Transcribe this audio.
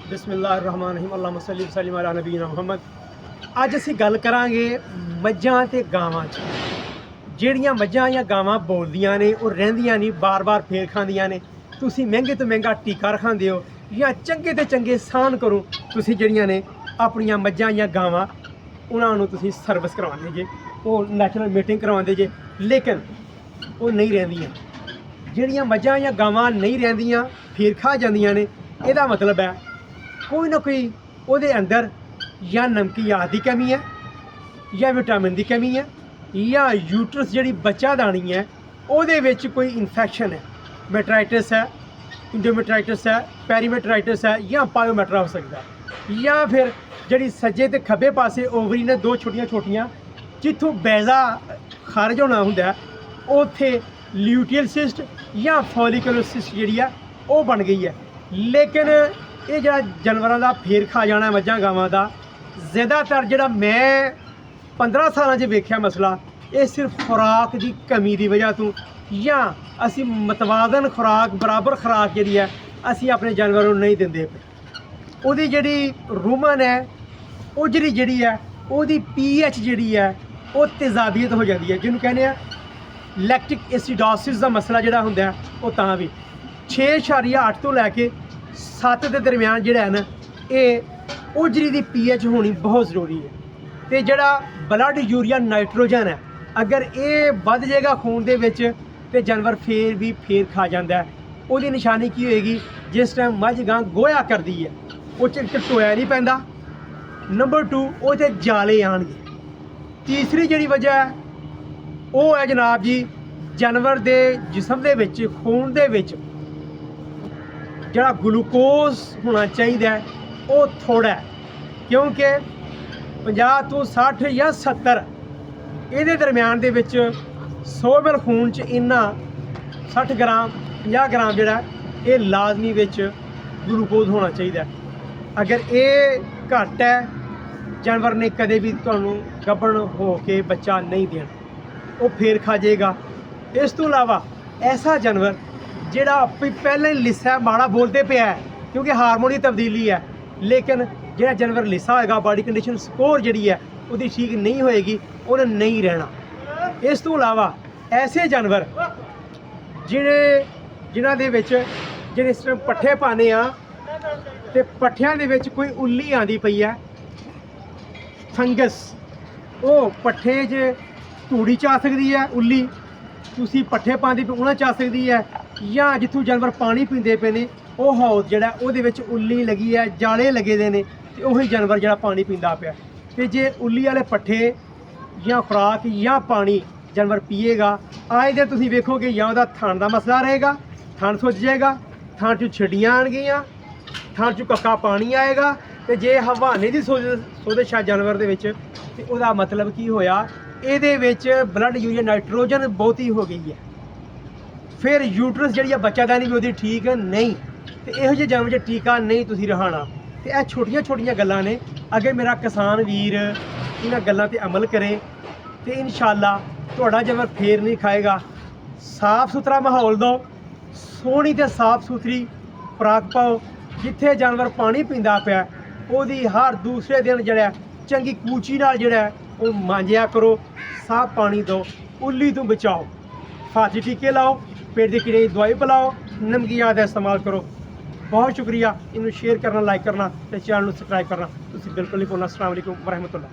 बिस्मिल्लाहिर्रहमानिर्रहीम अल्लाहुम्मा सल्ली व सल्लिम अला नबीना मुहम्मद। ਅੱਜ ਅਸੀਂ ਗੱਲ ਕਰਾਂਗੇ ਮੱਝਾਂ ਤੇ ਗਾਵਾਂ 'ਚ। ਜਿਹੜੀਆਂ ਮੱਝਾਂ ਜਾਂ ਗਾਵਾਂ ਬੋਲਦੀਆਂ ਨੇ ਉਹ ਰਹਿੰਦੀਆਂ ਨਹੀਂ, ਬਾਰ-ਬਾਰ ਫੇਰ ਖਾਂਦੀਆਂ ਨੇ। ਤੁਸੀਂ ਮਹਿੰਗੇ ਤੋਂ ਮਹਿੰਗਾ ਟੀਕਾ ਰਖਾਉਂਦੇ ਹੋ ਜਾਂ ਚੰਗੇ ਤੇ ਚੰਗੇ ਸਾਨ ਕਰੋ ਤੁਸੀਂ ਜਿਹੜੀਆਂ ਨੇ ਆਪਣੀਆਂ ਮੱਝਾਂ ਜਾਂ ਗਾਵਾਂ ਉਹਨਾਂ ਨੂੰ ਤੁਸੀਂ ਸਰਵਿਸ ਕਰਵਾਉਂਦੇ ਜੇ, ਉਹ ਨੈਚੁਰਲ ਮੀਟਿੰਗ ਕਰਵਾਉਂਦੇ ਜੇ, ਲੇਕਿਨ ਉਹ ਨਹੀਂ ਰਹਿੰਦੀਆਂ। ਜਿਹੜੀਆਂ ਮੱਝਾਂ ਜਾਂ ਗਾਵਾਂ ਨਹੀਂ ਰਹਿੰਦੀਆਂ ਫੇਰ ਖਾ ਜਾਂਦੀਆਂ ਨੇ, ਇਹਦਾ ਮਤਲਬ ਹੈ ਕੋਈ ਨਾ ਕੋਈ ਉਹਦੇ ਅੰਦਰ ਜਾਂ ਨਮਕੀਨਾਤ ਦੀ ਕਮੀ ਹੈ ਜਾਂ ਵਿਟਾਮਿਨ ਦੀ ਕਮੀ ਹੈ ਜਾਂ ਯੂਟਰਸ ਜਿਹੜੀ ਬੱਚਾਦਾਨੀ ਹੈ ਉਹਦੇ ਵਿੱਚ ਕੋਈ ਇਨਫੈਕਸ਼ਨ ਹੈ, ਮੈਟਰਾਈਟਿਸ ਹੈ, ਇੰਡੋਮੈਟਰਾਈਟਿਸ ਹੈ, ਪੈਰੀਮੈਟਰਾਈਟਿਸ ਹੈ ਜਾਂ ਪਾਇਓਮੈਟਰਾ ਹੋ ਸਕਦਾ। ਜਾਂ ਫਿਰ ਜਿਹੜੀ ਸੱਜੇ ਤੇ ਖੱਬੇ ਪਾਸੇ ਓਵਰੀ ਨੇ ਦੋ ਛੋਟੀਆਂ ਜਿੱਥੋਂ ਬੈਜ਼ਾ ਖਾਰਜ ਹੋਣਾ ਹੁੰਦਾ ਉੱਥੇ ਲਿਊਟੀਅਲ ਸਿਸਟ ਜਾਂ ਫੋਲੀਕੂਲਰ ਸਿਸਟ ਜਿਹੜੀ ਆ ਉਹ ਬਣ ਗਈ ਹੈ। ਲੇਕਿਨ ਇਹ ਜਿਹੜਾ ਜਾਨਵਰਾਂ ਦਾ ਫੇਰ ਖਾ ਜਾਣਾ ਮੱਝਾਂ ਗਾਵਾਂ ਦਾ ਜ਼ਿਆਦਾਤਰ ਜਿਹੜਾ ਮੈਂ 15 ਸਾਲਾਂ 'ਚ ਵੇਖਿਆ ਮਸਲਾ, ਇਹ ਸਿਰਫ ਖੁਰਾਕ ਦੀ ਕਮੀ ਦੀ ਵਜ੍ਹਾ ਤੋਂ ਜਾਂ ਅਸੀਂ ਮਤਵਾਜ਼ਨ ਖੁਰਾਕ ਬਰਾਬਰ ਖੁਰਾਕ ਜਿਹੜੀ ਹੈ ਅਸੀਂ ਆਪਣੇ ਜਾਨਵਰਾਂ ਨੂੰ ਨਹੀਂ ਦਿੰਦੇ ਪਏ। ਉਹਦੀ ਜਿਹੜੀ ਰੂਮਨ ਹੈ ਉਹ ਜਿਹੜੀ ਹੈ ਉਹਦੀ pH ਜਿਹੜੀ ਹੈ ਉਹ ਤੇਜ਼ਾਬੀਅਤ ਹੋ ਜਾਂਦੀ ਹੈ, ਜਿਹਨੂੰ ਕਹਿੰਦੇ ਆ ਲੈਕਟਿਕ ਐਸਿਡੋਸਿਸ ਦਾ ਮਸਲਾ ਜਿਹੜਾ ਹੁੰਦਾ ਉਹ ਤਾਂ ਵੀ 6.8 ਤੋਂ ਲੈ ਕੇ 7 ਦੇ ਦਰਮਿਆਨ ਜਿਹੜਾ ਹੈ ਨਾ ਇਹ ਉਜਰੀ ਦੀ pH ਹੋਣੀ ਬਹੁਤ ਜ਼ਰੂਰੀ ਹੈ। ਤੇ ਜਿਹੜਾ ਬਲੱਡ ਯੂਰੀਆ ਨਾਈਟ੍ਰੋਜਨ ਹੈ ਅਗਰ ਇਹ ਵੱਧ ਜਾਏਗਾ ਖੂਨ ਦੇ ਵਿੱਚ ਤੇ ਜਾਨਵਰ ਫੇਰ ਖਾ ਜਾਂਦਾ ਹੈ। ਉਹਦੀ ਨਿਸ਼ਾਨੀ ਕੀ ਹੋਏਗੀ? ਜਿਸ ਟਾਈਮ ਮੱਝ ਗਾਂ ਗੋਇਆ ਕਰਦੀ ਹੈ ਉਹ 'ਚ ਟੋਇਆ ਨਹੀਂ ਪੈਂਦਾ। ਨੰਬਰ 2 ਉਹ 'ਤੇ ਜਾਲੇ ਆਣਗੇ। ਤੀਸਰੀ ਜਿਹੜੀ ਵਜ੍ਹਾ ਹੈ ਉਹ ਹੈ ਜਨਾਬ ਜੀ ਜਾਨਵਰ ਦੇ ਜਿਸਮ ਦੇ ਵਿੱਚ ਖੂਨ ਦੇ ਵਿੱਚ ਜਿਹੜਾ ਗਲੂਕੋਜ਼ ਹੋਣਾ ਚਾਹੀਦਾ ਹੈ ਉਹ ਥੋੜ੍ਹਾ ਹੈ, ਕਿਉਂਕਿ 50 ਤੋਂ 60 ਜਾਂ 70 ਇਹਦੇ ਦਰਮਿਆਨ ਦੇ ਵਿੱਚ 100 ml ਖੂਨ 'ਚ ਇੰਨਾ 60 ਗ੍ਰਾਮ 50 ਗ੍ਰਾਮ ਜਿਹੜਾ ਇਹ ਲਾਜ਼ਮੀ ਵਿੱਚ ਗਲੂਕੋਜ਼ ਹੋਣਾ ਚਾਹੀਦਾ। ਅਗਰ ਇਹ ਘੱਟ ਹੈ ਜਾਨਵਰ ਨੇ ਕਦੇ ਵੀ ਤੁਹਾਨੂੰ ਗੱਭਣ ਹੋ ਕੇ ਬੱਚਾ ਨਹੀਂ ਦੇਣਾ, ਉਹ ਫੇਰ ਖਾ ਜਾਏਗਾ। ਇਸ ਤੋਂ ਇਲਾਵਾ ਐਸਾ ਜਾਨਵਰ ਜਿਹੜਾ ਪਹਿਲਾਂ ਹੀ ਲਿੱਸਾ ਮਾੜਾ ਬੋਲਦੇ ਪਿਆ ਹੈ ਕਿਉਂਕਿ ਹਾਰਮੋਨ ਦੀ ਤਬਦੀਲੀ ਹੈ, ਲੇਕਿਨ ਜਿਹੜਾ ਜਾਨਵਰ ਲਿੱਸਾ ਹੋਏਗਾ ਬਾਡੀ ਕੰਡੀਸ਼ਨ ਸਕੋਰ ਜਿਹੜੀ ਹੈ ਉਹਦੀ ਠੀਕ ਨਹੀਂ ਹੋਏਗੀ, ਉਹਨੇ ਨਹੀਂ ਰਹਿਣਾ। ਇਸ ਤੋਂ ਇਲਾਵਾ ਐਸੇ ਜਾਨਵਰ ਜਿਨ੍ਹਾਂ ਦੇ ਵਿੱਚ ਜਿਹੜੇ ਇਸ ਤਰ੍ਹਾਂ ਪੱਠੇ ਪਾਉਂਦੇ ਆ ਤੇ ਪੱਠਿਆਂ ਦੇ ਵਿੱਚ ਕੋਈ ਉੱਲੀ ਆਂਦੀ ਪਈ ਹੈ, ਫੰਗਸ, ਉਹ ਪੱਠੇ 'ਚ ਧੂੜੀ 'ਚ ਆ ਸਕਦੀ ਹੈ ਉੱਲੀ, ਤੁਸੀਂ ਪੱਠੇ ਪਾਉਂਦੇ ਪਏ ਉਹਨਾਂ 'ਚ ਆ ਸਕਦੀ ਹੈ, ਜਾਂ ਜਿੱਥੋਂ ਜਾਨਵਰ ਪਾਣੀ ਪੀਂਦੇ ਪਏ ਨੇ ਉਹ ਹੌਜ਼ ਜਿਹੜਾ ਉਹਦੇ ਵਿੱਚ ਉੱਲੀ ਲੱਗੀ ਹੈ, ਜਾਲੇ ਲੱਗੇ ਦੇ ਨੇ ਤੇ ਉਹੀ ਜਾਨਵਰ ਜਿਹੜਾ ਪਾਣੀ ਪੀਂਦਾ ਪਿਆ। ਤੇ ਜੇ ਉੱਲੀ ਵਾਲੇ ਪੱਠੇ ਜਾਂ ਖੁਰਾਕ ਜਾਂ ਪਾਣੀ ਜਾਨਵਰ ਪੀਏਗਾ, ਆਏ ਦਿਨ ਤੁਸੀਂ ਵੇਖੋਗੇ ਜਾਂ ਉਹਦਾ ਥਣ ਦਾ ਮਸਲਾ ਰਹੇਗਾ, ਥਣ ਸੁੱਜ ਜਾਏਗਾ, ਥਣ 'ਚ ਛਿੜੀਆਂ ਆਉਣਗੀਆਂ, ਥਣ 'ਚ ਕੱਕਾ ਪਾਣੀ ਆਏਗਾ। ਤੇ ਜੇ ਹਵਾਨੇ ਦੀ ਸੋਜ਼ਸ਼ ਹੈ ਜਾਨਵਰ ਦੇ ਵਿੱਚ ਤੇ ਉਹਦਾ ਮਤਲਬ ਕੀ ਹੋਇਆ? ਇਹਦੇ ਵਿੱਚ ਬਲੱਡ ਯੂਰੀਆ ਨਾਈਟ੍ਰੋਜਨ ਬਹੁਤੀ ਹੋ ਗਈ ਹੈ, ਫਿਰ ਯੂਟਰਸ ਜਿਹੜੀ ਆ ਬੱਚਾਦਾਨੀ ਵੀ ਉਹਦੀ ਠੀਕ ਨਹੀਂ। ਤੇ ਇਹੋ ਜਿਹੇ ਜਾਨਵਰ 'ਚ ਟੀਕਾ ਨਹੀਂ ਤੁਸੀਂ ਰਹਾਣਾ। ਤੇ ਇਹ ਛੋਟੀਆਂ ਗੱਲਾਂ ਨੇ, ਅਗਰ ਮੇਰਾ ਕਿਸਾਨ ਵੀਰ ਇਹਨਾਂ ਗੱਲਾਂ ਤੇ ਅਮਲ ਕਰੇ ਤੇ ਇਨਸ਼ਾਅੱਲਾ ਤੁਹਾਡਾ ਜਾਨਵਰ ਫੇਰ ਨਹੀਂ ਖਾਏਗਾ। ਸਾਫ਼ ਸੁਥਰਾ ਮਾਹੌਲ ਦਿਓ, ਸੋਹਣੀ ਤੇ ਸਾਫ਼ ਸੁਥਰੀ ਖੁਰਾਕ ਪਾਓ, ਜਿੱਥੇ ਜਾਨਵਰ ਪਾਣੀ ਪੀਂਦਾ ਪਿਆ ਉਹਦੀ ਹਰ ਦੂਸਰੇ ਦਿਨ ਜਿਹੜਾ ਚੰਗੀ ਕੂਚੀ ਨਾਲ ਜਿਹੜਾ ਉਹ ਮਾਂਜਿਆ ਕਰੋ, ਸਾਫ਼ ਪਾਣੀ ਦਿਓ, ਉੱਲੀ ਤੋਂ ਬਚਾਓ, ਫਾਜੀ ਟੀਕੇ ਲਾਓ, ਪੇਟ ਦੇ ਕੀੜੇ ਦੀ ਦਵਾਈ ਪਿਲਾਓ, ਨਮਕੀਨਾਤ ਦਾ ਇਸਤੇਮਾਲ ਕਰੋ। ਬਹੁਤ ਸ਼ੁਕਰੀਆ। ਇਹਨੂੰ ਸ਼ੇਅਰ ਕਰਨਾ, ਲਾਈਕ ਕਰਨਾ ਤੇ ਚੈਨਲ ਨੂੰ ਸਬਸਕ੍ਰਾਈਬ ਕਰਨਾ ਤੁਸੀਂ ਬਿਲਕੁਲ ਨਹੀਂ ਭੁੱਲਣਾ। ਅਸਲਾਮ ਵਾਲੇਕੁਮ ਵਰਹਿਮਤੁल्लाह।